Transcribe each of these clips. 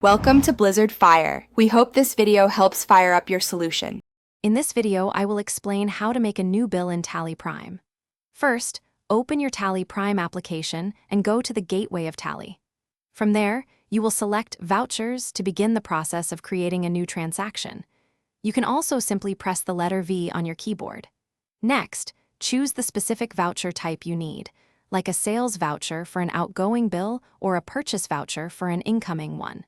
Welcome to Blizzard Fire. We hope this video helps fire up your solution. In this video, I will explain how to make a new bill in Tally Prime. First, open your Tally Prime application and go to the gateway of Tally. From there, you will select Vouchers to begin the process of creating a new transaction. You can also simply press the letter V on your keyboard. Next, choose the specific voucher type you need, like a sales voucher for an outgoing bill or a purchase voucher for an incoming one.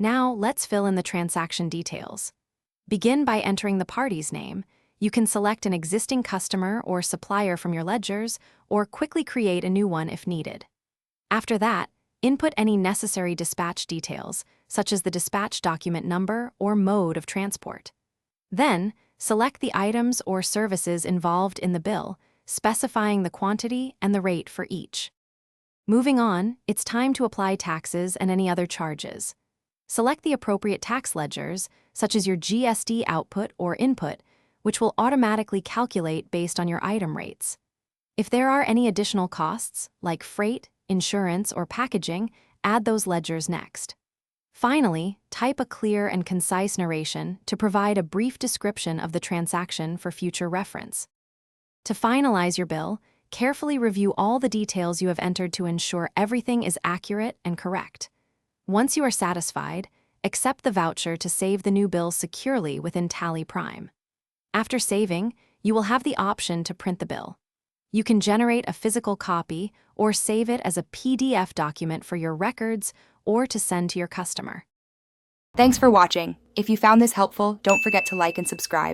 Now, let's fill in the transaction details. Begin by entering the party's name. You can select an existing customer or supplier from your ledgers, or quickly create a new one if needed. After that, input any necessary dispatch details, such as the dispatch document number or mode of transport. Then, select the items or services involved in the bill, specifying the quantity and the rate for each. Moving on, it's time to apply taxes and any other charges. Select the appropriate tax ledgers, such as your GST output or input, which will automatically calculate based on your item rates. If there are any additional costs, like freight, insurance, or packaging, add those ledgers next. Finally, type a clear and concise narration to provide a brief description of the transaction for future reference. To finalize your bill, carefully review all the details you have entered to ensure everything is accurate and correct. Once you are satisfied, accept the voucher to save the new bill securely within Tally Prime. After saving, you will have the option to print the bill. You can generate a physical copy or save it as a PDF document for your records or to send to your customer. Thanks for watching. If you found this helpful, don't forget to like and subscribe.